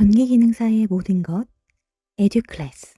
전기기능사의 모든 것 에듀클래스.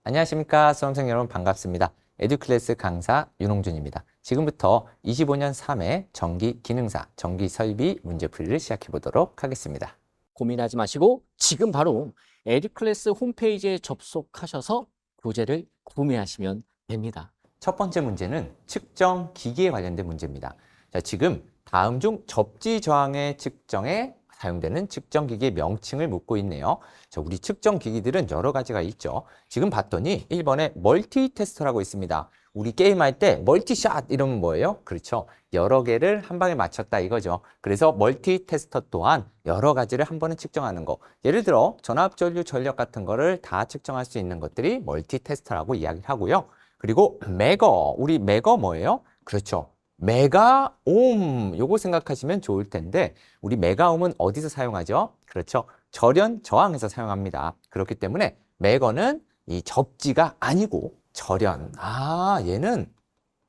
안녕하십니까 수험생 여러분, 반갑습니다. 에듀클래스 강사 윤홍준입니다. 지금부터 25년 3회 전기기능사 전기설비 문제풀이를 시작해 보도록 하겠습니다. 고민하지 마시고 지금 바로 에듀클래스 홈페이지에 접속하셔서 교재를 구매하시면 됩니다. 첫 번째 문제는 측정 기기에 관련된 문제입니다. 자, 지금 다음 중 접지 저항의 측정에 사용되는 측정 기기의 명칭을 묻고 있네요. 자, 우리 측정 기기들은 여러 가지가 있죠. 지금 봤더니 1번에 멀티 테스터라고 있습니다. 우리 게임할 때 멀티샷 이러면 뭐예요? 그렇죠. 여러 개를 한 방에 맞췄다 이거죠. 그래서 멀티 테스터 또한 여러 가지를 한 번에 측정하는 거. 예를 들어 전압전류 전력 같은 거를 다 측정할 수 있는 것들이 멀티 테스터라고 이야기를 하고요. 그리고 메거, 우리 메거 뭐예요? 그렇죠. 메가옴, 요거 생각하시면 좋을 텐데 우리 메가옴은 어디서 사용하죠? 그렇죠. 절연 저항에서 사용합니다. 그렇기 때문에 메거는 이 접지가 아니고 절연. 아, 얘는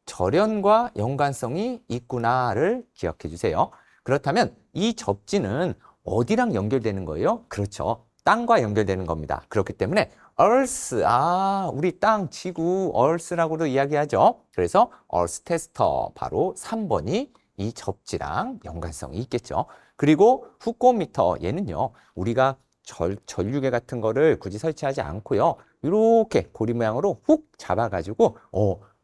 절연과 연관성이 있구나를 기억해 주세요. 그렇다면 이 접지는 어디랑 연결되는 거예요? 그렇죠. 땅과 연결되는 겁니다. 그렇기 때문에 Earth, 우리 땅, 지구, Earth라고도 이야기하죠. 그래서 Earth 테스터, 바로 3번이 이 접지랑 연관성이 있겠죠. 그리고 후코미터, 얘는요, 우리가 전류계 같은 거를 굳이 설치하지 않고요, 이렇게 고리 모양으로 훅 잡아가지고,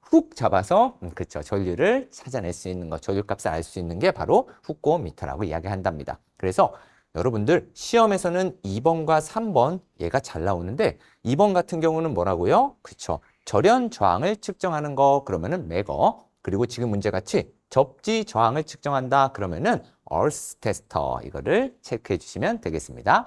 훅 잡아서, 그렇죠, 전류를 찾아낼 수 있는 것, 전류값을 알 수 있는 게 바로 후코미터라고 이야기한답니다. 그래서 여러분들 시험에서는 2번과 3번 얘가 잘 나오는데 2번 같은 경우는 뭐라고요? 그렇죠. 절연 저항을 측정하는 거, 그러면은 매거. 그리고 지금 문제같이 접지 저항을 측정한다 그러면은 얼스 테스터, 이거를 체크해 주시면 되겠습니다.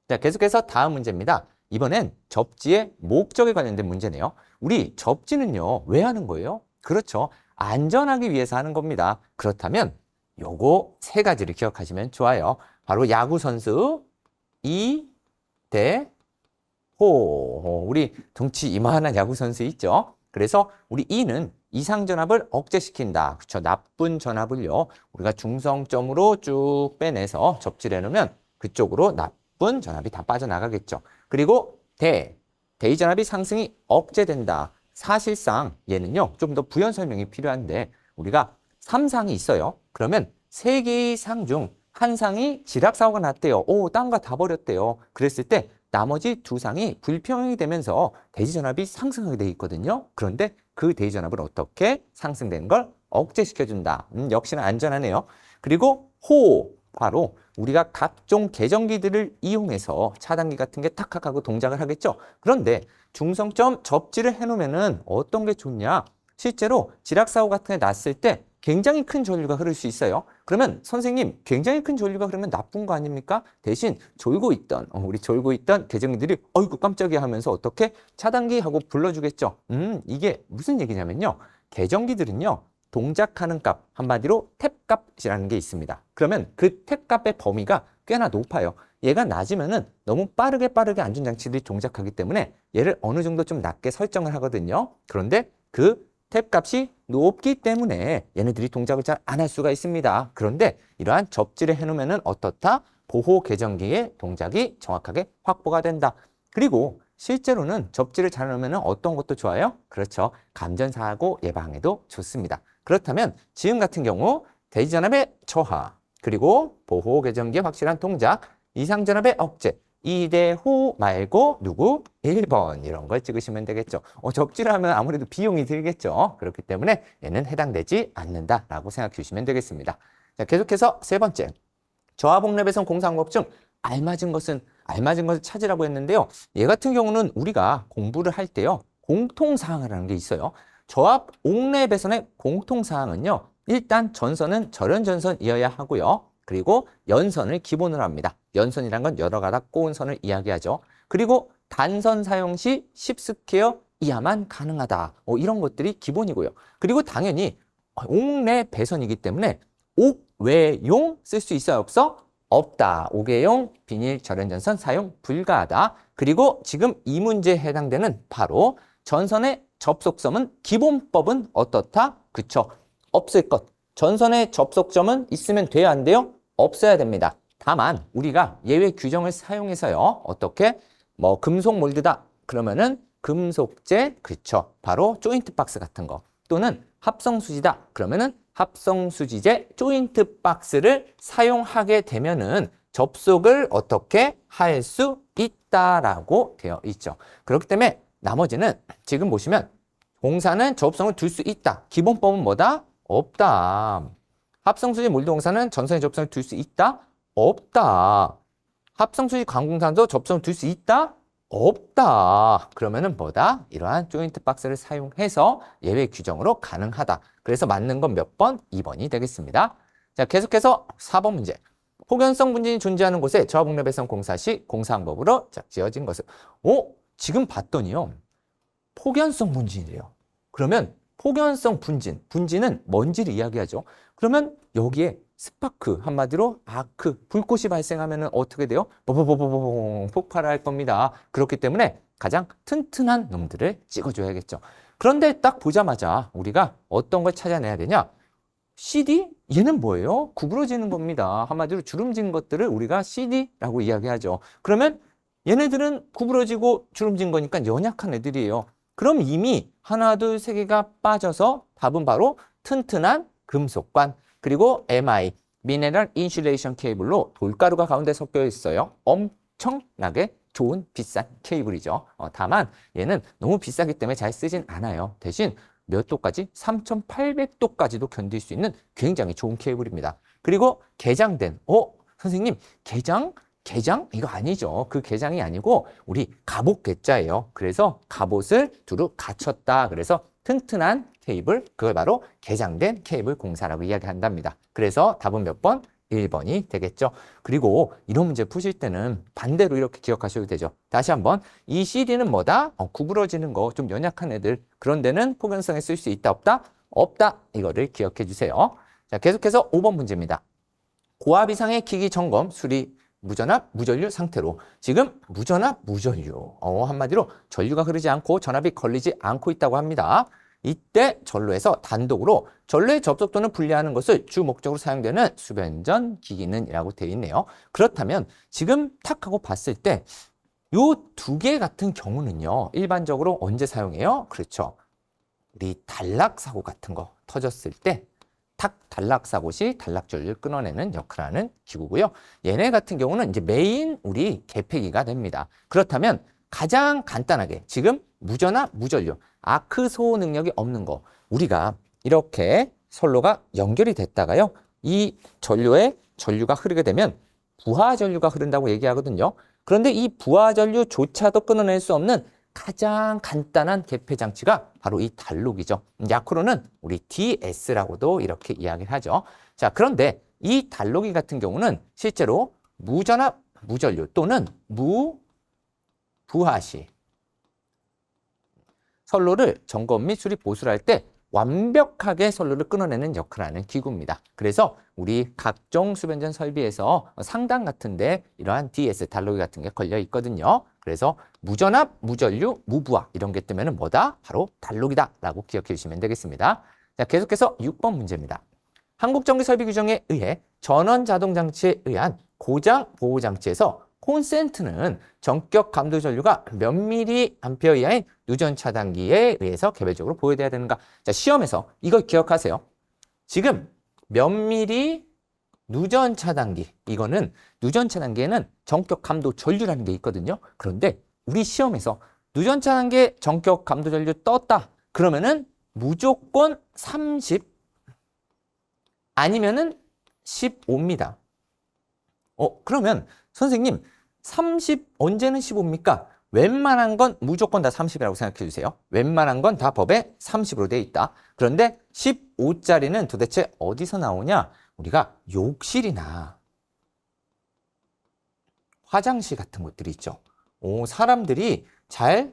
자, 계속해서 다음 문제입니다. 이번엔 접지의 목적에 관련된 문제네요. 우리 접지는요, 왜 하는 거예요? 그렇죠. 안전하기 위해서 하는 겁니다. 그렇다면 요거 세 가지를 기억하시면 좋아요. 바로 야구 선수 이대호, 우리 덩치 이만한 야구 선수 있죠. 그래서 우리 이는 이상전압을 억제시킨다. 그렇죠. 나쁜 전압을요, 우리가 중성점으로 쭉 빼내서 접지를 해놓으면 그쪽으로 나쁜 전압이 다 빠져나가겠죠. 그리고 대이전압이 상승이 억제된다. 사실상 얘는요, 좀 더 부연 설명이 필요한데 우리가 3상이 있어요. 그러면 3개의 상 중 한 상이 지락사고가 났대요. 땅과 다 버렸대요. 그랬을 때 나머지 2상이 불평형이 되면서 대지전압이 상승하게 돼 있거든요. 그런데 그 대지전압을 어떻게 상승되는 걸 억제시켜준다. 역시나 안전하네요. 그리고 바로 우리가 각종 계정기들을 이용해서 차단기 같은 게 탁탁 하고 동작을 하겠죠. 그런데 중성점 접지를 해놓으면은 어떤 게 좋냐? 실제로 지락사고 같은 게 났을 때 굉장히 큰 전류가 흐를 수 있어요. 그러면 선생님, 굉장히 큰 전류가 흐르면 나쁜 거 아닙니까? 대신 우리 졸고 있던 계정기들이 어이구 깜짝이야 하면서 어떻게 차단기 하고 불러주겠죠. 이게 무슨 얘기냐면요, 계정기들은요, 동작하는 값, 한마디로 탭 값이라는 게 있습니다. 그러면 그 탭 값의 범위가 꽤나 높아요. 얘가 낮으면은 너무 빠르게 안전장치들이 동작하기 때문에 얘를 어느 정도 좀 낮게 설정을 하거든요. 그런데 그 탭 값이 높기 때문에 얘네들이 동작을 잘 안 할 수가 있습니다. 그런데 이러한 접지를 해놓으면 어떻다? 보호 계정기의 동작이 정확하게 확보가 된다. 그리고 실제로는 접지를 잘 해놓으면 어떤 것도 좋아요? 그렇죠. 감전사고 예방에도 좋습니다. 그렇다면 지금 같은 경우 대지전압의 저하, 그리고 보호 계정기의 확실한 동작, 이상전압의 억제, 이대호 말고 누구? 1번, 이런 걸 찍으시면 되겠죠. 접지를 하면 아무래도 비용이 들겠죠. 그렇기 때문에 얘는 해당되지 않는다라고 생각해 주시면 되겠습니다. 자, 계속해서 세 번째, 저하복랩 배선 공사항목 중 알맞은 것을 찾으라고 했는데요. 얘 같은 경우는 우리가 공부를 할 때요, 공통사항이라는 게 있어요. 저압 옥내 배선의 공통사항은요, 일단 전선은 절연전선이어야 하고요. 그리고 연선을 기본으로 합니다. 연선이란 건 여러 가닥 꼬은 선을 이야기하죠. 그리고 단선 사용 시 10스퀘어 이하만 가능하다. 이런 것들이 기본이고요. 그리고 당연히 옥내 배선이기 때문에 옥외용 쓸 수 있어요, 없어? 없다. 옥외용 비닐 절연전선 사용 불가하다. 그리고 지금 이 문제에 해당되는 바로 전선의 접속점은 기본법은 어떻다? 그쵸? 없을 것. 전선의 접속점은 있으면 돼야 안 돼요? 없어야 됩니다. 다만 우리가 예외 규정을 사용해서요. 어떻게? 뭐 금속 몰드다. 그러면은 금속재, 그렇죠. 바로 조인트 박스 같은 거. 또는 합성수지다. 그러면은 합성수지재 조인트 박스를 사용하게 되면은 접속을 어떻게 할 수 있다라고 되어 있죠. 그렇기 때문에 나머지는 지금 보시면 공사는 접성을 둘 수 있다. 기본법은 뭐다? 없다. 합성수지 몰드 공사는 전선에 접성을 둘 수 있다? 없다. 합성수지 관공사도 접성을 둘 수 있다? 없다. 그러면은 뭐다? 이러한 조인트 박스를 사용해서 예외 규정으로 가능하다. 그래서 맞는 건 몇 번? 2번이 되겠습니다. 자, 계속해서 4번 문제. 폭연성 분진이 존재하는 곳에 저하복합 배선 공사 시 공사항법으로 지어진 것은 지금 봤더니요. 폭연성 분진이래요. 그러면 폭연성 분진, 분진은 먼지를 이야기하죠. 그러면 여기에 스파크, 한마디로 아크, 불꽃이 발생하면 어떻게 돼요? 버버버버버 폭발할 겁니다. 그렇기 때문에 가장 튼튼한 놈들을 찍어줘야겠죠. 그런데 딱 보자마자 우리가 어떤 걸 찾아내야 되냐? CD? 얘는 뭐예요? 구부러지는 겁니다. 한마디로 주름진 것들을 우리가 CD라고 이야기하죠. 그러면 얘네들은 구부러지고 주름진 거니까 연약한 애들이에요. 그럼 이미 하나, 둘, 세 개가 빠져서 답은 바로 튼튼한 금속관, 그리고 MI, 미네랄 인슐레이션 케이블로 돌가루가 가운데 섞여 있어요. 엄청나게 좋은 비싼 케이블이죠. 다만 얘는 너무 비싸기 때문에 잘 쓰진 않아요. 대신 몇 도까지? 3800도까지도 견딜 수 있는 굉장히 좋은 케이블입니다. 그리고 개장된, 선생님, 개장? 이거 아니죠. 그 개장이 아니고 우리 갑옷 개자예요. 그래서 갑옷을 두루 갖췄다. 그래서 튼튼한 케이블, 그걸 바로 개장된 케이블 공사라고 이야기한답니다. 그래서 답은 몇 번? 1번이 되겠죠. 그리고 이런 문제 푸실 때는 반대로 이렇게 기억하셔도 되죠. 다시 한번 이 CD는 뭐다? 구부러지는 거, 좀 연약한 애들, 그런 데는 폭연성에 쓸 수 있다 없다? 없다. 이거를 기억해 주세요. 자, 계속해서 5번 문제입니다. 고압 이상의 기기 점검, 수리, 무전압, 무전류 상태로 지금 무전압, 무전류, 한마디로 전류가 흐르지 않고 전압이 걸리지 않고 있다고 합니다. 이때 전로에서 단독으로 전로의 접속도는 분리하는 것을 주 목적으로 사용되는 수변전 기기는 이라고 되어 있네요. 그렇다면 지금 탁 하고 봤을 때 요 두 개 같은 경우는요. 일반적으로 언제 사용해요? 그렇죠. 우리 단락 사고 같은 거 터졌을 때 탁 단락 사고 시 단락 전류를 끊어내는 역할을 하는 기구고요. 얘네 같은 경우는 이제 메인 우리 개폐기가 됩니다. 그렇다면 가장 간단하게 지금 무전압, 무전류, 아크 소호 능력이 없는 거, 우리가 이렇게 선로가 연결이 됐다가요. 이 전류에 전류가 흐르게 되면 부하 전류가 흐른다고 얘기하거든요. 그런데 이 부하 전류조차도 끊어낼 수 없는 가장 간단한 개폐 장치가 바로 이 단록이죠. 약으로는 우리 DS라고도 이렇게 이야기를 하죠. 자, 그런데 이 단록이 같은 경우는 실제로 무전압, 무전류 또는 무부하 시 선로를 점검 및 수리 보수를 할 때 완벽하게 선로를 끊어내는 역할을 하는 기구입니다. 그래서 우리 각종 수변전 설비에서 상단 같은데 이러한 DS, 단록이 같은 게 걸려 있거든요. 그래서 무전압, 무전류, 무부하 이런 게 뜨면은 뭐다? 바로 단록이다 라고 기억해 주시면 되겠습니다. 자, 계속해서 6번 문제입니다. 한국전기설비 규정에 의해 전원 자동장치에 의한 고장 보호장치에서 콘센트는 전격 감도 전류가 몇 미리 암페어 이하인 누전 차단기에 의해서 개별적으로 보여야 되는가? 자, 시험에서 이걸 기억하세요. 지금 몇 미리 누전 차단기, 이거는 누전 차단기에는 전격 감도 전류라는 게 있거든요. 그런데 우리 시험에서 누전 차단기에 전격 감도 전류 떴다. 그러면은 무조건 30 아니면은 15입니다. 그러면 선생님 30 언제는 15입니까? 웬만한 건 무조건 다 30이라고 생각해 주세요. 웬만한 건 다 법에 30으로 돼 있다. 그런데 15짜리는 도대체 어디서 나오냐? 우리가 욕실이나 화장실 같은 곳들이 있죠. 사람들이 잘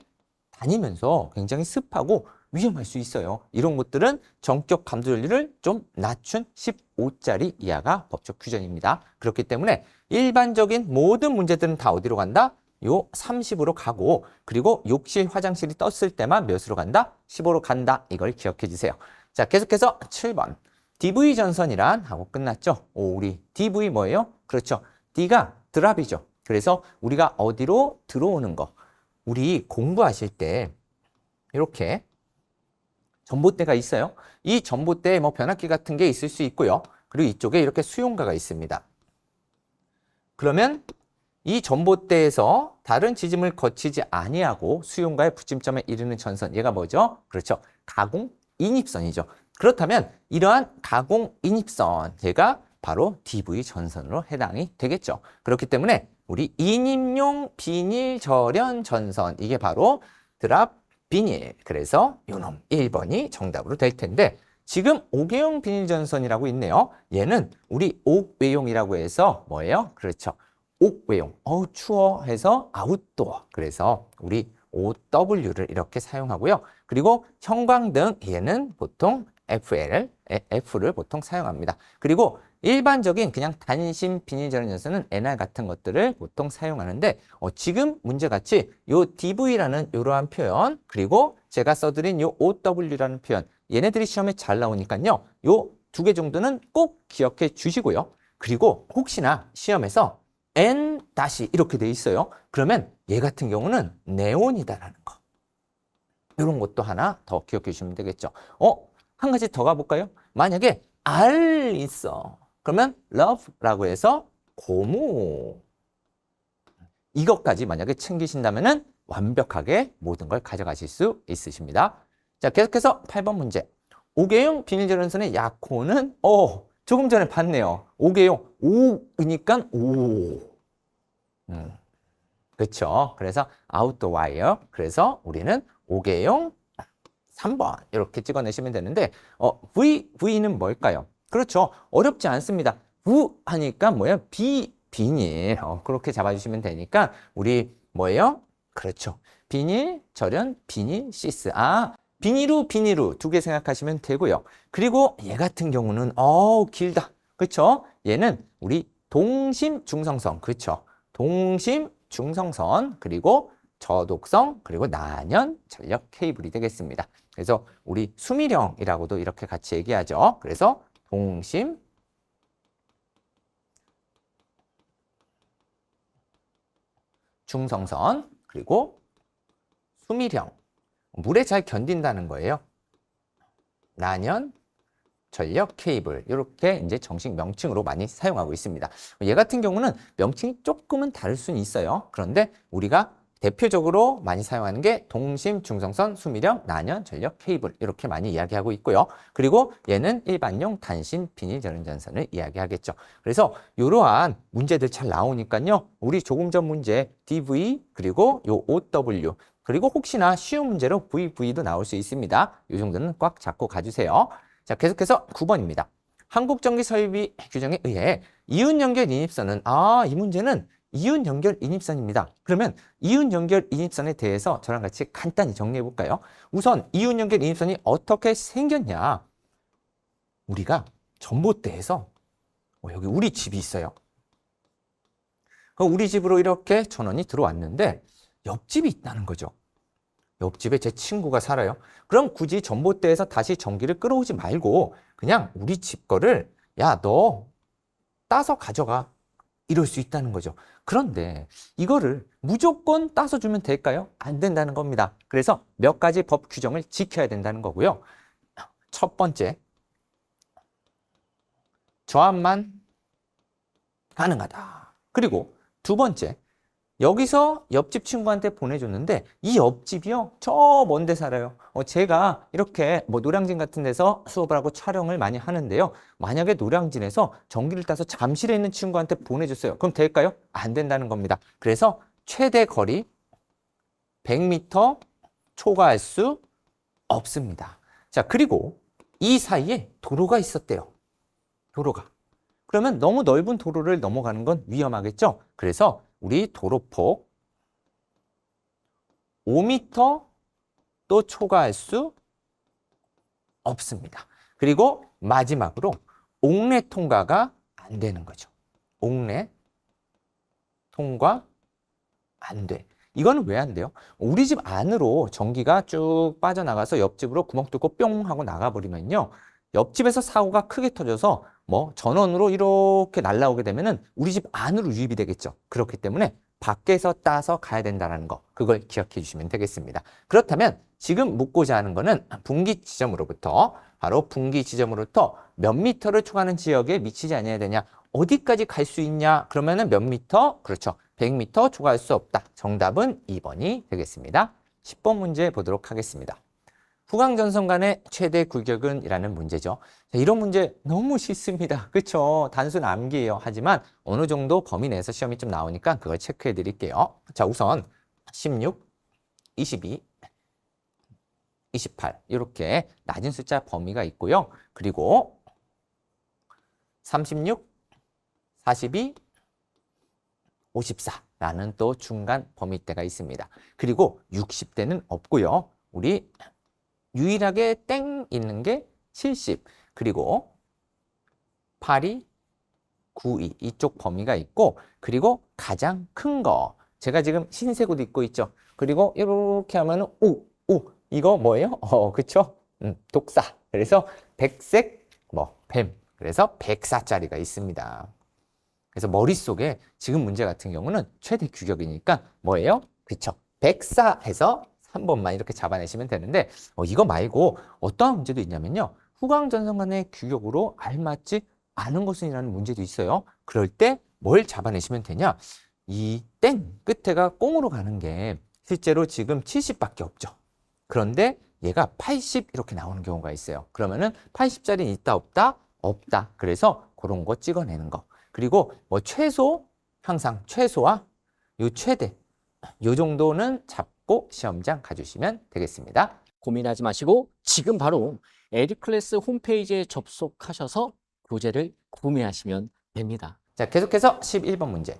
다니면서 굉장히 습하고 위험할 수 있어요. 이런 것들은 전격 감도 전류를 좀 낮춘 15짜리 이하가 법적 규정입니다. 그렇기 때문에 일반적인 모든 문제들은 다 어디로 간다? 요 30으로 가고, 그리고 욕실, 화장실이 떴을 때만 몇으로 간다? 15로 간다. 이걸 기억해 주세요. 자, 계속해서 7번. DV 전선이란 하고 끝났죠. 우리 DV 뭐예요? 그렇죠. D가 드랍이죠. 그래서 우리가 어디로 들어오는 거. 우리 공부하실 때 이렇게 전봇대가 있어요. 이 전봇대에 뭐 변압기 같은 게 있을 수 있고요. 그리고 이쪽에 이렇게 수용가가 있습니다. 그러면 이 전봇대에서 다른 지점을 거치지 아니하고 수용가의 붙임점에 이르는 전선, 얘가 뭐죠? 그렇죠. 가공 인입선이죠. 그렇다면 이러한 가공 인입선, 얘가 바로 DV 전선으로 해당이 되겠죠. 그렇기 때문에 우리 인입용 비닐 절연 전선, 이게 바로 드랍 비닐. 그래서 요놈 1번이 정답으로 될 텐데, 지금 옥외용 비닐 전선이라고 있네요. 얘는 우리 옥외용이라고 해서 뭐예요? 그렇죠. 옥외용. 추워 해서 아웃도어. 그래서 우리 OW를 이렇게 사용하고요. 그리고 형광등, 얘는 보통 F를 보통 사용합니다. 그리고 일반적인 그냥 단심 비닐 절연 전선은 NR 같은 것들을 보통 사용하는데, 지금 문제같이 요 DV라는 이러한 표현, 그리고 제가 써드린 요 OW라는 표현, 얘네들이 시험에 잘 나오니까요. 요 두 개 정도는 꼭 기억해 주시고요. 그리고 혹시나 시험에서 N- 이렇게 돼 있어요. 그러면 얘 같은 경우는 네온이다라는 거. 이런 것도 하나 더 기억해 주시면 되겠죠. 한 가지 더 가볼까요? 만약에 R 있어. 그러면 love라고 해서 고무. 이것까지 만약에 챙기신다면은 완벽하게 모든 걸 가져가실 수 있으십니다. 자, 계속해서 8번 문제. 옥외용 비닐절연선의 약호는 조금 전에 봤네요. 옥외용 5니까 5. 그렇죠. 그래서 아웃도어 와이어. 그래서 우리는 옥외용 3번 이렇게 찍어내시면 되는데, V는 뭘까요? 그렇죠. 어렵지 않습니다. V 하니까 뭐예요? 비닐. 그렇게 잡아주시면 되니까 우리 뭐예요? 그렇죠. 비닐, 절연, 비닐, 시스. 비닐우 두 개 생각하시면 되고요. 그리고 얘 같은 경우는 길다. 그렇죠? 얘는 우리 동심 중성선. 그렇죠? 동심 중성선, 그리고 저독성, 그리고 난연 전력 케이블이 되겠습니다. 그래서 우리 수미령이라고도 이렇게 같이 얘기하죠. 그래서 동심 중성선, 그리고 수미령. 물에 잘 견딘다는 거예요. 난연 전력 케이블, 이렇게 이제 정식 명칭으로 많이 사용하고 있습니다. 얘 같은 경우는 명칭이 조금은 다를 수는 있어요. 그런데 우리가 대표적으로 많이 사용하는 게 동심, 중성선, 수미령, 난연, 전력, 케이블, 이렇게 많이 이야기하고 있고요. 그리고 얘는 일반용 단신 비닐 절연 전선을 이야기하겠죠. 그래서 이러한 문제들 잘 나오니까요. 우리 조금 전 문제 DV, 그리고 요 OW, 그리고 혹시나 쉬운 문제로 VV도 나올 수 있습니다. 이 정도는 꽉 잡고 가주세요. 자, 계속해서 9번입니다. 한국전기설비 규정에 의해 이윤연결 인입선은, 이 문제는 이윤연결 인입선입니다. 그러면 이윤연결 인입선에 대해서 저랑 같이 간단히 정리해 볼까요? 우선 이윤연결 인입선이 어떻게 생겼냐? 우리가 전봇대에서 여기 우리 집이 있어요. 우리 집으로 이렇게 전원이 들어왔는데 옆집이 있다는 거죠. 옆집에 제 친구가 살아요. 그럼 굳이 전봇대에서 다시 전기를 끌어오지 말고 그냥 우리 집 거를 너 따서 가져가. 이럴 수 있다는 거죠. 그런데 이거를 무조건 따서 주면 될까요? 안 된다는 겁니다. 그래서 몇 가지 법 규정을 지켜야 된다는 거고요. 첫 번째, 저압만 가능하다. 그리고 두 번째, 여기서 옆집 친구한테 보내줬는데 이 옆집이요, 저 먼 데 살아요. 제가 이렇게 노량진 같은 데서 수업을 하고 촬영을 많이 하는데요. 만약에 노량진에서 전기를 따서 잠실에 있는 친구한테 보내줬어요. 그럼 될까요? 안 된다는 겁니다. 그래서 최대 거리 100m 초과할 수 없습니다. 자, 그리고 이 사이에 도로가 있었대요. 도로가. 그러면 너무 넓은 도로를 넘어가는 건 위험하겠죠? 그래서 우리 도로폭 5m 또 초과할 수 없습니다. 그리고 마지막으로 옥내 통과가 안 되는 거죠. 옥내 통과 안 돼. 이거는 왜 안 돼요? 우리 집 안으로 전기가 쭉 빠져나가서 옆집으로 구멍 뚫고 뿅 하고 나가버리면요. 옆집에서 사고가 크게 터져서 뭐 전원으로 이렇게 날아오게 되면은 우리 집 안으로 유입이 되겠죠. 그렇기 때문에 밖에서 따서 가야 된다는 거, 그걸 기억해 주시면 되겠습니다. 그렇다면 지금 묻고자 하는 거는 분기 지점으로부터, 바로 분기 지점으로부터 몇 미터를 초과하는 지역에 미치지 않아야 되냐, 어디까지 갈 수 있냐, 그러면은 몇 미터? 그렇죠. 100미터 초과할 수 없다. 정답은 2번이 되겠습니다. 10번 문제 보도록 하겠습니다. 후광전선 간의 최대 구격은? 이라는 문제죠. 자, 이런 문제 너무 쉽습니다. 그렇죠? 단순 암기예요. 하지만 어느 정도 범위 내에서 시험이 좀 나오니까 그걸 체크해 드릴게요. 자, 우선 16, 22, 28 이렇게 낮은 숫자 범위가 있고요. 그리고 36, 42, 54라는 또 중간 범위대가 있습니다. 그리고 60대는 없고요. 우리 유일하게 땡 있는 게 70, 그리고 82, 92 이쪽 범위가 있고, 그리고 가장 큰 거, 제가 지금 흰색 옷 입고 있죠. 그리고 이렇게 하면은 오 이거 뭐예요? 그쵸? 독사. 그래서 백색 뱀. 그래서 104짜리가 있습니다. 그래서 머릿속에 지금 문제 같은 경우는 최대 규격이니까 뭐예요? 그쵸? 104 해서 3번만 이렇게 잡아내시면 되는데, 이거 말고 어떠한 문제도 있냐면요. 후광전선 간의 규격으로 알맞지 않은 것은이라는 문제도 있어요. 그럴 때 뭘 잡아내시면 되냐? 이 땡 끝에가 꽁으로 가는 게 실제로 지금 70밖에 없죠. 그런데 얘가 80 이렇게 나오는 경우가 있어요. 그러면은 80짜리는 있다 없다? 없다. 그래서 그런 거 찍어내는 거. 그리고 뭐 최소, 항상 최소와 요 최대, 요 정도는 잡고 시험장 가주시면 되겠습니다. 고민하지 마시고 지금 바로 에듀클래스 홈페이지에 접속하셔서 교재를 구매하시면 됩니다. 자, 계속해서 11번 문제.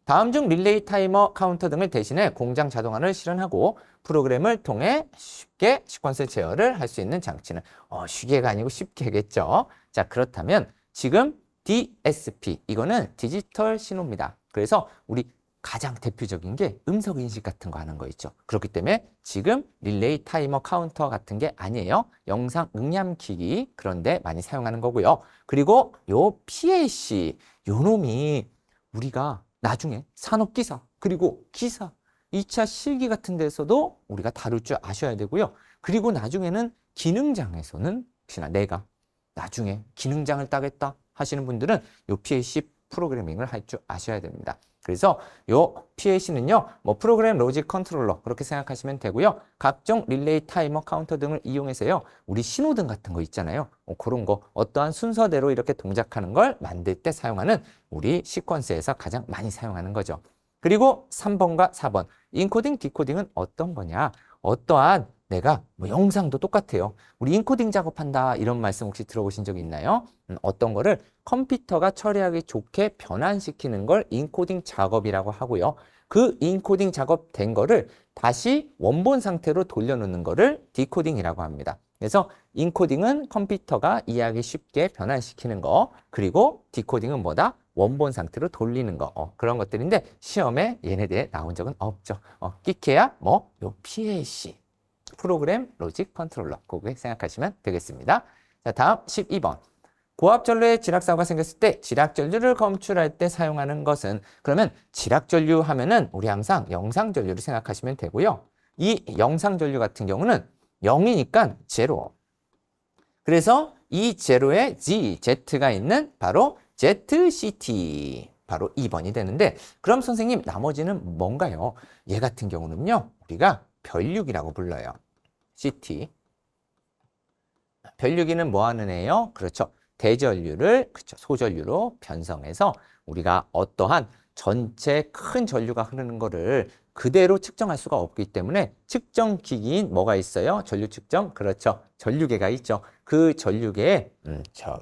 다음 중 릴레이 타이머, 카운터 등을 대신해 공장 자동화를 실현하고 프로그램을 통해 쉽게 시퀀스 제어를 할 수 있는 장치는? 쉽게가 아니고 쉽게겠죠. 자, 그렇다면 지금 DSP, 이거는 디지털 신호입니다. 그래서 우리 가장 대표적인 게 음성 인식 같은 거 하는 거 있죠. 그렇기 때문에 지금 릴레이 타이머 카운터 같은 게 아니에요. 영상 응량기기, 그런데 많이 사용하는 거고요. 그리고 요 PLC, 요 놈이 우리가 나중에 산업기사, 그리고 기사, 2차 실기 같은 데서도 우리가 다룰 줄 아셔야 되고요. 그리고 나중에는 기능장에서는 혹시나 내가 나중에 기능장을 따겠다 하시는 분들은 요 PLC 프로그래밍을 할 줄 아셔야 됩니다. 그래서 요 PLC는요, 뭐 프로그램 로직 컨트롤러 그렇게 생각하시면 되고요. 각종 릴레이 타이머 카운터 등을 이용해서요, 우리 신호등 같은 거 있잖아요. 그런 거 어떠한 순서대로 이렇게 동작하는 걸 만들 때 사용하는 우리 시퀀스에서 가장 많이 사용하는 거죠. 그리고 3번과 4번 인코딩, 디코딩은 어떤 거냐? 어떠한 내가 뭐 영상도 똑같아요. 우리 인코딩 작업한다 이런 말씀 혹시 들어보신 적 있나요? 어떤 거를 컴퓨터가 처리하기 좋게 변환시키는 걸 인코딩 작업이라고 하고요. 그 인코딩 작업된 거를 다시 원본 상태로 돌려놓는 거를 디코딩이라고 합니다. 그래서 인코딩은 컴퓨터가 이해하기 쉽게 변환시키는 거, 그리고 디코딩은 뭐다? 원본 상태로 돌리는 거, 그런 것들인데 시험에 얘네들 나온 적은 없죠. 끼케야 요 PLC, 프로그램 로직 컨트롤러, 그거 생각하시면 되겠습니다. 자, 다음 12번. 고압전류에 지락사고가 생겼을 때 지락전류를 검출할 때 사용하는 것은? 그러면 지락전류 하면은 우리 항상 영상전류를 생각하시면 되고요. 이 영상전류 같은 경우는 0이니까 제로. 그래서 이 제로에 Z가 있는 바로 ZCT, 바로 2번이 되는데, 그럼 선생님 나머지는 뭔가요? 얘 같은 경우는요, 우리가 변류기라고 불러요. CT. 변류기는 뭐 하는 애요? 그렇죠. 대전류를 소전류로 변성해서 우리가 어떠한 전체 큰 전류가 흐르는 거를 그대로 측정할 수가 없기 때문에 측정 기기인 뭐가 있어요? 전류 측정? 그렇죠. 전류계가 있죠. 그 전류계에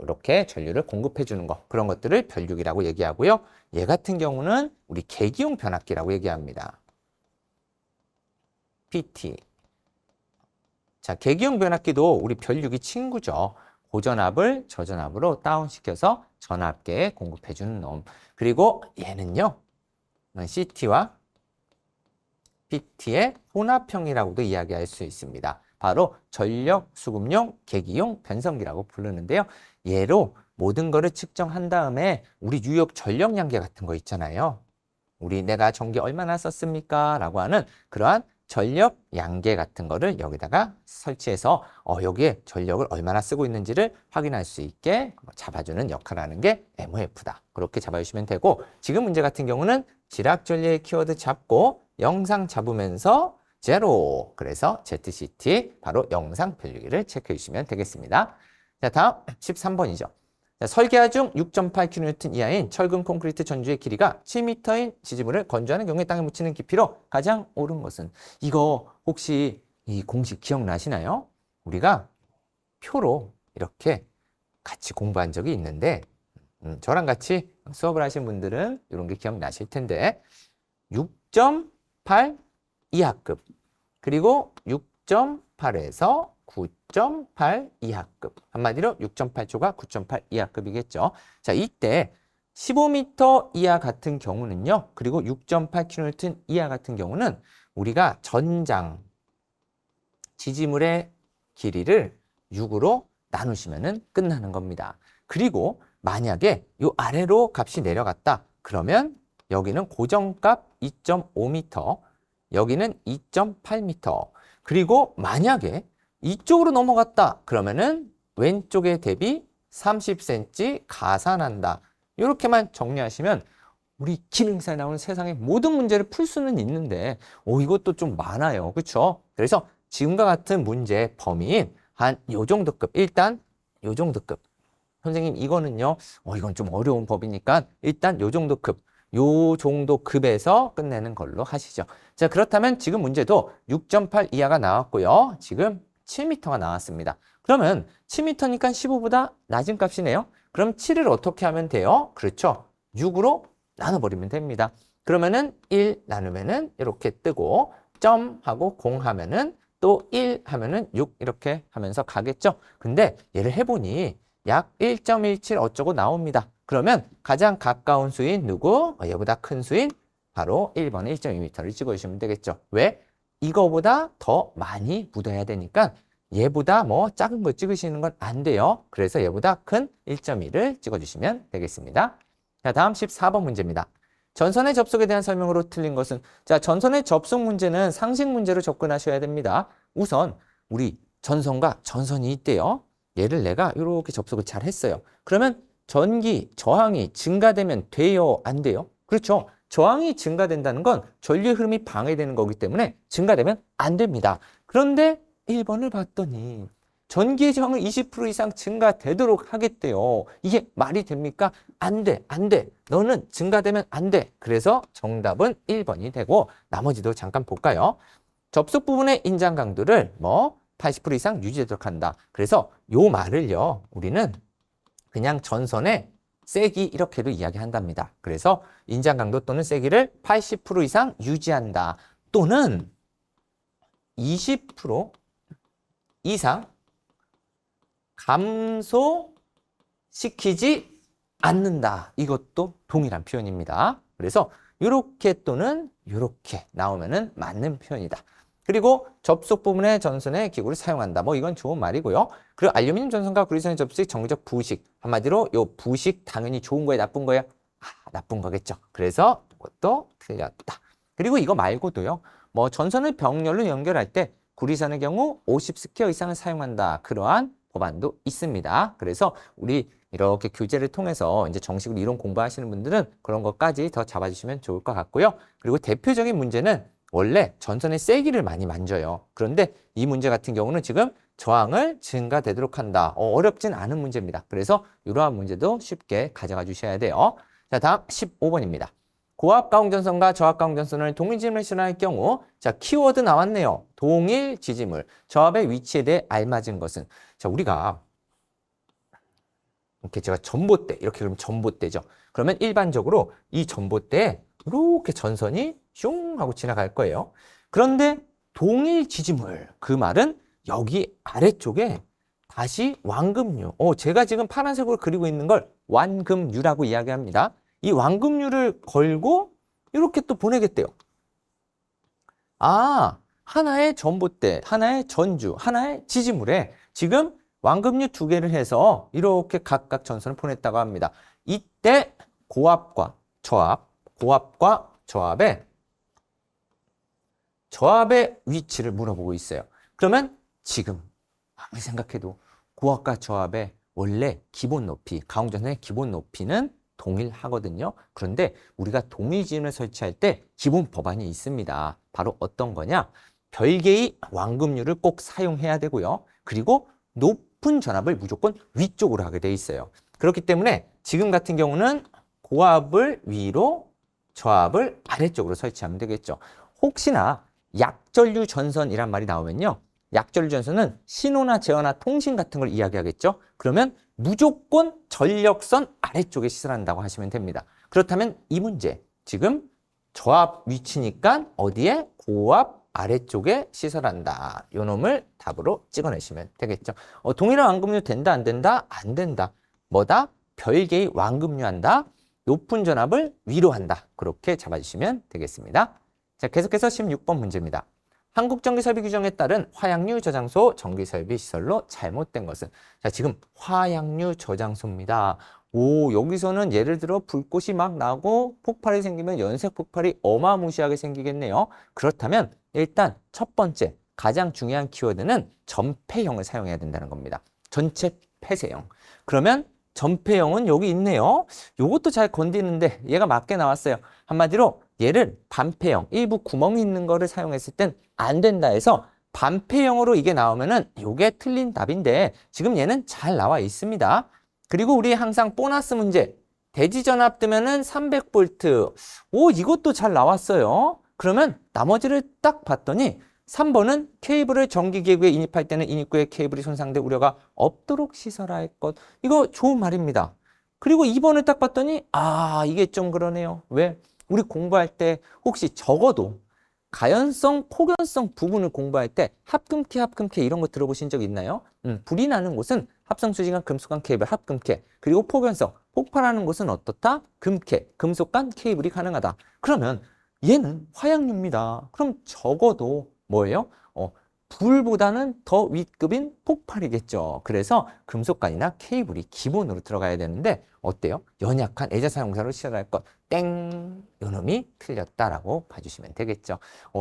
이렇게 전류를 공급해 주는 거, 그런 것들을 변류기라고 얘기하고요. 얘 같은 경우는 우리 계기용 변압기라고 얘기합니다. PT. 자, 계기용 변압기도 우리 변류기 친구죠. 고전압을 저전압으로 다운시켜서 전압계에 공급해주는 놈. 그리고 얘는요, CT와 PT의 혼합형이라고도 이야기할 수 있습니다. 바로 전력, 수급용, 계기용, 변성기라고 부르는데요. 얘로 모든 거를 측정한 다음에 우리 뉴욕 전력 양계 같은 거 있잖아요. 우리 내가 전기 얼마나 썼습니까? 라고 하는 그러한 전력 양계 같은 거를 여기다가 설치해서 여기에 전력을 얼마나 쓰고 있는지를 확인할 수 있게 잡아주는 역할을 하는 게 MOF다. 그렇게 잡아주시면 되고, 지금 문제 같은 경우는 지락 전류의 키워드 잡고 영상 잡으면서 제로. 그래서 ZCT 바로 영상 별리기를 체크해 주시면 되겠습니다. 자, 다음 13번이죠. 자, 설계하 중 6.8kN 이하인 철근 콘크리트 전주의 길이가 7m인 지지물을 건조하는 경우에 땅에 묻히는 깊이로 가장 옳은 것은, 이거 혹시 이 공식 기억나시나요? 우리가 표로 이렇게 같이 공부한 적이 있는데 저랑 같이 수업을 하신 분들은 이런 게 기억나실 텐데 6.8 이하급 그리고 6.8에서 9.8 이하급, 한마디로 6.8초가 9.8 이하급이겠죠. 자, 이때 15m 이하 같은 경우는요, 그리고 6.8kN 이하 같은 경우는 우리가 전장 지지물의 길이를 6으로 나누시면 끝나는 겁니다. 그리고 만약에 이 아래로 값이 내려갔다 그러면 여기는 고정값 2.5m, 여기는 2.8m, 그리고 만약에 이쪽으로 넘어갔다 그러면은 왼쪽에 대비 30cm 가산한다. 이렇게만 정리하시면 우리 기능사에 나오는 세상의 모든 문제를 풀 수는 있는데 이것도 좀 많아요. 그렇죠? 그래서 지금과 같은 문제의 범위인 한 요 정도급, 일단 요 정도급. 선생님 이거는요, 이건 좀 어려운 법이니까 일단 요 정도급, 요 정도 급에서 끝내는 걸로 하시죠. 자, 그렇다면 지금 문제도 6.8 이하가 나왔고요. 지금 7m가 나왔습니다. 그러면 7m니까 15보다 낮은 값이네요. 그럼 7을 어떻게 하면 돼요? 그렇죠. 6으로 나눠버리면 됩니다. 그러면은 1 나누면은 이렇게 뜨고, 점 하고 0 하면은 또 1 하면은 6 이렇게 하면서 가겠죠. 근데 얘를 해보니 약 1.17 어쩌고 나옵니다. 그러면 가장 가까운 수인 누구? 얘보다 큰 수인 바로 1번에 1.2m를 찍어주시면 되겠죠. 왜? 이거보다 더 많이 묻어야 되니까 얘보다 뭐 작은 거 찍으시는 건 안 돼요. 그래서 얘보다 큰 1.2를 찍어주시면 되겠습니다. 자, 다음 14번 문제입니다. 전선의 접속에 대한 설명으로 틀린 것은, 자, 전선의 접속 문제는 상식 문제로 접근하셔야 됩니다. 우선 우리 전선과 전선이 있대요. 얘를 내가 이렇게 접속을 잘 했어요. 그러면 전기 저항이 증가되면 돼요? 안 돼요? 그렇죠. 저항이 증가된다는 건 전류의 흐름이 방해되는 거기 때문에 증가되면 안 됩니다. 그런데 1번을 봤더니 전기의 저항은 20% 이상 증가되도록 하겠대요. 이게 말이 됩니까? 안 돼, 안 돼. 너는 증가되면 안 돼. 그래서 정답은 1번이 되고, 나머지도 잠깐 볼까요? 접속 부분의 인장 강도를 80% 이상 유지되도록 한다. 그래서 요 말을요, 우리는 그냥 전선의 세기 이렇게도 이야기한답니다. 그래서 인장 강도 또는 세기를 80% 이상 유지한다. 또는 20% 이상 감소시키지 않는다. 이것도 동일한 표현입니다. 그래서 이렇게 또는 이렇게 나오면은 맞는 표현이다. 그리고 접속 부분의 전선의 기구를 사용한다. 이건 좋은 말이고요. 그리고 알루미늄 전선과 구리선의 접속 정적 부식. 한마디로 요 부식 당연히 좋은 거예요, 나쁜 거예요? 나쁜 거겠죠. 그래서 이것도 틀렸다. 그리고 이거 말고도요. 전선을 병렬로 연결할 때 구리선의 경우 50스퀘어 이상을 사용한다. 그러한 법안도 있습니다. 그래서 우리 이렇게 교재를 통해서 이제 정식으로 이론 공부하시는 분들은 그런 것까지 더 잡아주시면 좋을 것 같고요. 그리고 대표적인 문제는 원래 전선의 세기를 많이 만져요. 그런데 이 문제 같은 경우는 지금 저항을 증가되도록 한다. 어렵진 않은 문제입니다. 그래서 이러한 문제도 쉽게 가져가 주셔야 돼요. 자, 다음 15번입니다. 고압 가공전선과 저압 가공전선을 동일 지지물에 실현할 경우, 자, 키워드 나왔네요. 동일 지지물. 저압의 위치에 대해 알맞은 것은, 자, 우리가 이렇게 제가 전봇대, 이렇게 그러면 전봇대죠. 그러면 일반적으로 이 전봇대에 이렇게 전선이 슝 하고 지나갈 거예요. 그런데 동일 지지물, 그 말은 여기 아래쪽에 다시 완금류. 제가 지금 파란색으로 그리고 있는 걸 완금류라고 이야기합니다. 이 완금류를 걸고 이렇게 또 보내겠대요. 하나의 전봇대, 하나의 전주, 하나의 지지물에 지금 완급류 두 개를 해서 이렇게 각각 전선을 보냈다고 합니다. 이때 고압과 저압의 위치를 물어보고 있어요. 그러면 지금 아무리 생각해도 고압과 저압의 원래 기본 높이, 가공전선의 기본 높이는 동일하거든요. 그런데 우리가 동의지문을 설치할 때 기본 법안이 있습니다. 바로 어떤 거냐? 별개의 완급류를 꼭 사용해야 되고요. 그리고 높은 전압을 무조건 위쪽으로 하게 돼 있어요. 그렇기 때문에 지금 같은 경우는 고압을 위로, 저압을 아래쪽으로 설치하면 되겠죠. 혹시나 약전류 전선이란 말이 나오면요. 약전류 전선은 신호나 제어나 통신 같은 걸 이야기하겠죠. 그러면 무조건 전력선 아래쪽에 시설한다고 하시면 됩니다. 그렇다면 이 문제, 지금 저압 위치니까 어디에? 고압 아래쪽에 시설한다. 요 놈을 답으로 찍어내시면 되겠죠. 동일한 완급류 된다, 안 된다? 안 된다. 뭐다? 별개의 완급류 한다. 높은 전압을 위로 한다. 그렇게 잡아주시면 되겠습니다. 자, 계속해서 16번 문제입니다. 한국전기설비 규정에 따른 화약류 저장소 전기설비 시설로 잘못된 것은? 자, 지금 화약류 저장소입니다. 여기서는 예를 들어 불꽃이 막 나고 폭발이 생기면 연쇄 폭발이 어마무시하게 생기겠네요. 그렇다면 일단 첫 번째 가장 중요한 키워드는 전폐형을 사용해야 된다는 겁니다. 전체 폐쇄형. 그러면 전폐형은 여기 있네요. 요것도 잘 건드리는데 얘가 맞게 나왔어요. 한마디로 얘를 반폐형, 일부 구멍이 있는 거를 사용했을 땐 안 된다 해서 반폐형으로 이게 나오면은 요게 틀린 답인데 지금 얘는 잘 나와 있습니다. 그리고 우리 항상 보너스 문제, 대지전압 뜨면은 300V. 이것도 잘 나왔어요. 그러면 나머지를 딱 봤더니 3번은 케이블을 전기기구에 인입할 때는 인입구의 케이블이 손상될 우려가 없도록 시설할 것. 이거 좋은 말입니다. 그리고 2번을 딱 봤더니 이게 좀 그러네요. 왜? 우리 공부할 때 혹시 적어도 가연성, 폭연성 부분을 공부할 때 합금캐 이런 거 들어보신 적 있나요? 불이 나는 곳은 합성수지간 금속간 케이블 합금캐, 그리고 폭연성, 폭발하는 곳은 어떻다? 금캐, 금속간 케이블이 가능하다. 그러면 얘는 화약류입니다. 그럼 적어도 뭐예요? 불보다는 더 윗급인 폭발이겠죠. 그래서 금속관이나 케이블이 기본으로 들어가야 되는데 어때요? 연약한 애자사용사로 시작할 것. 땡! 요놈이 틀렸다라고 봐주시면 되겠죠.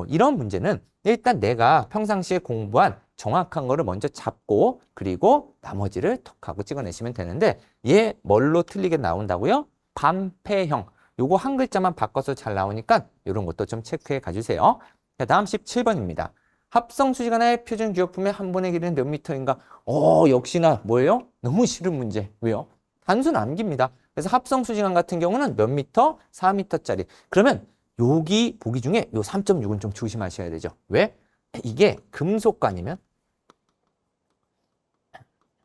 이런 문제는 일단 내가 평상시에 공부한 정확한 거를 먼저 잡고 그리고 나머지를 톡 하고 찍어내시면 되는데 얘 뭘로 틀리게 나온다고요? 반폐형. 요거 한 글자만 바꿔서 잘 나오니까 이런 것도 좀 체크해 가주세요. 자, 다음 17번입니다. 합성수지관의 표준 기호품의 한 번의 길이는 몇 미터인가? 역시나 뭐예요? 너무 싫은 문제. 왜요? 단순 암기입니다. 그래서 합성수지관 같은 경우는 몇 미터? 4미터짜리. 그러면 여기 보기 중에 요 3.6은 좀 조심하셔야 되죠. 왜? 이게 금속관이면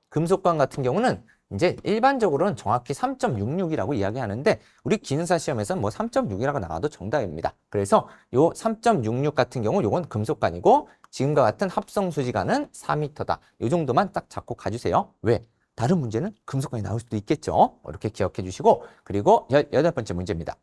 금속관 같은 경우는 이제 일반적으로는 정확히 3.66이라고 이야기하는데 우리 기능사 시험에서는 뭐 3.6이라고 나와도 정답입니다. 그래서 요 3.66 같은 경우 요건 금속관이고 지금과 같은 합성수지관은 4m다. 요 정도만 딱 잡고 가주세요. 왜? 다른 문제는 금속관이 나올 수도 있겠죠. 이렇게 기억해 주시고 그리고 18번째 문제입니다.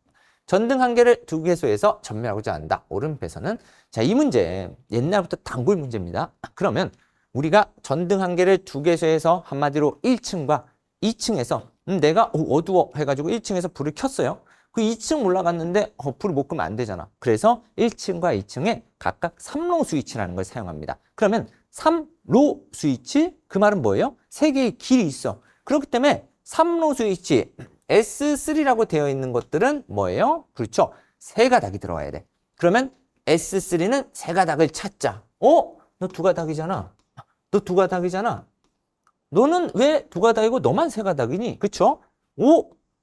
전등 한 개를 두 개소에서 전멸하고자 한다. 옳은 배선은? 자, 이 문제 옛날부터 단골 문제입니다. 그러면 우리가 전등 한 개를 두 개소에서 한마디로 1층과 2층에서 내가 어두워 해가지고 1층에서 불을 켰어요. 그 2층 올라갔는데 불을 못 끄면 안 되잖아. 그래서 1층과 2층에 각각 3로 스위치라는 걸 사용합니다. 그러면 3로 스위치? 그 말은 뭐예요? 세 개의 길이 있어. 그렇기 때문에 3로 스위치 S3라고 되어 있는 것들은 뭐예요? 그렇죠. 세 가닥이 들어와야 돼. 그러면 S3는 세 가닥을 찾자. 너 두 가닥이잖아. 너 두 가닥이잖아. 너는 왜 두 가닥이고 너만 세 가닥이니? 그쵸?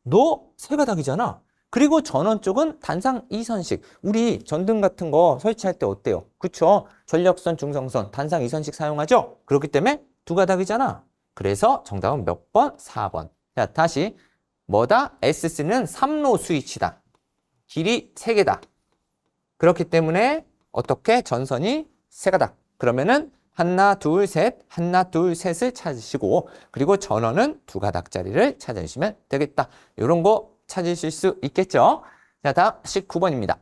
너 세 가닥이잖아. 그리고 전원 쪽은 단상 이선식. 우리 전등 같은 거 설치할 때 어때요? 그쵸? 전력선, 중성선, 단상 이선식 사용하죠? 그렇기 때문에 두 가닥이잖아. 그래서 정답은 몇 번? 4번. 자, 다시. 뭐다? S3는 3로 스위치다. 길이 3개다. 그렇기 때문에 어떻게? 전선이 3가닥. 그러면은 하나, 둘, 셋, 하나, 둘, 셋을 찾으시고 그리고 전원은 2가닥짜리를 찾아주시면 되겠다. 이런 거 찾으실 수 있겠죠? 자, 다음 19번입니다.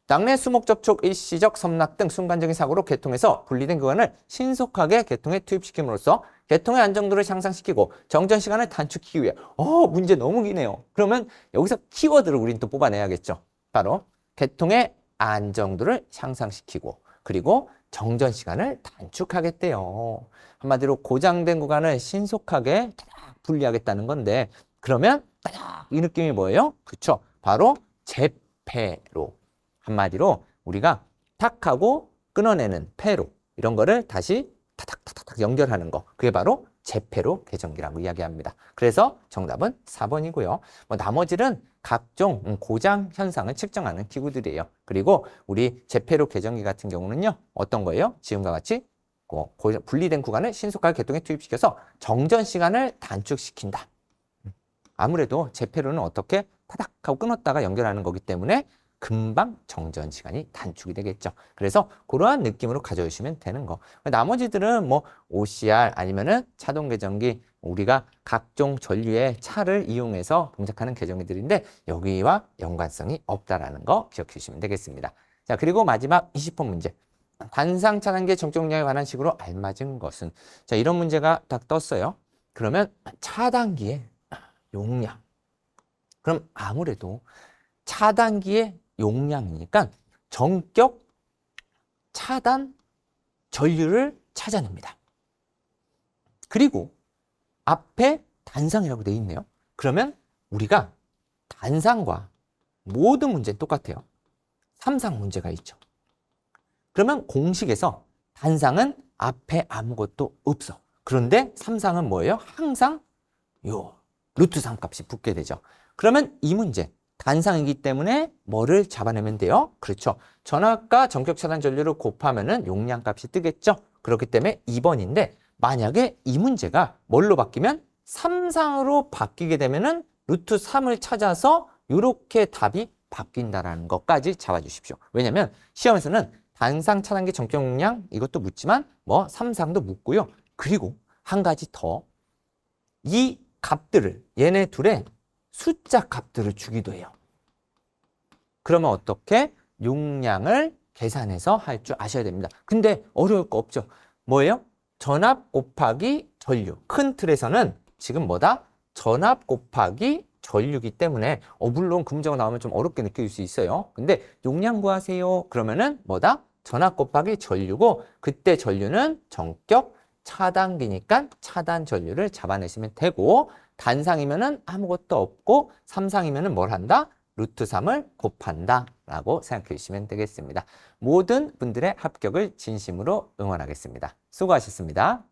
낙뢰, 수목 접촉, 일시적 섬락 등 순간적인 사고로 개통해서 분리된 구간을 신속하게 개통에 투입시킴으로써 개통의 안정도를 향상시키고 정전 시간을 단축하기 위해 문제 너무 기네요. 그러면 여기서 키워드를 우린 또 뽑아내야겠죠. 바로 개통의 안정도를 향상시키고 그리고 정전 시간을 단축하겠대요. 한마디로 고장된 구간을 신속하게 분리하겠다는 건데 그러면 이 느낌이 뭐예요? 그쵸? 바로 재폐로. 한마디로 우리가 탁 하고 끊어내는 폐로 이런 거를 다시 타닥타닥 연결하는 거. 그게 바로 재폐로 개전기라고 이야기합니다. 그래서 정답은 4번이고요. 나머지는 각종 고장 현상을 측정하는 기구들이에요. 그리고 우리 재폐로 개전기 같은 경우는요. 어떤 거예요? 지금과 같이 분리된 구간을 신속하게 개통에 투입시켜서 정전 시간을 단축시킨다. 아무래도 재폐로는 어떻게 타닥 하고 끊었다가 연결하는 거기 때문에 금방 정전 시간이 단축이 되겠죠. 그래서 그러한 느낌으로 가져오시면 되는 거. 나머지들은 뭐 OCR 아니면은 자동 개전기, 우리가 각종 전류의 차를 이용해서 동작하는 개전기들인데 여기와 연관성이 없다라는 거 기억해 주시면 되겠습니다. 자, 그리고 마지막 20번 문제. 단상 차단기의 정적용량에 관한 식으로 알맞은 것은? 자, 이런 문제가 딱 떴어요. 그러면 차단기의 용량. 그럼 아무래도 차단기의 용량이니까 전격 차단 전류를 찾아냅니다. 그리고 앞에 단상이라고 되어 있네요. 그러면 우리가 단상과 모든 문제는 똑같아요. 삼상 문제가 있죠. 그러면 공식에서 단상은 앞에 아무것도 없어. 그런데 삼상은 뭐예요? 항상 요 루트 3 값이 붙게 되죠. 그러면 이 문제 단상이기 때문에 뭐를 잡아내면 돼요? 그렇죠. 전압과 전격 차단 전류를 곱하면은 용량 값이 뜨겠죠. 그렇기 때문에 2번인데 만약에 이 문제가 뭘로 바뀌면 삼상으로 바뀌게 되면은 루트 3을 찾아서 이렇게 답이 바뀐다라는 것까지 잡아주십시오. 왜냐면 시험에서는 단상 차단기 전격 용량 이것도 묻지만 뭐 삼상도 묻고요. 그리고 한 가지 더 이 값들을 얘네 둘의 숫자 값들을 주기도 해요. 그러면 어떻게? 용량을 계산해서 할 줄 아셔야 됩니다. 근데 어려울 거 없죠. 뭐예요? 전압 곱하기 전류. 큰 틀에서는 지금 뭐다? 전압 곱하기 전류기 때문에 물론 그 문제가 나오면 좀 어렵게 느낄 수 있어요. 근데 용량 구하세요. 그러면은 뭐다? 전압 곱하기 전류고 그때 전류는 전격 차단기니까 차단 전류를 잡아내시면 되고 단상이면은 아무것도 없고 삼상이면은 뭘 한다? 루트 3을 곱한다 라고 생각해 주시면 되겠습니다. 모든 분들의 합격을 진심으로 응원하겠습니다. 수고하셨습니다.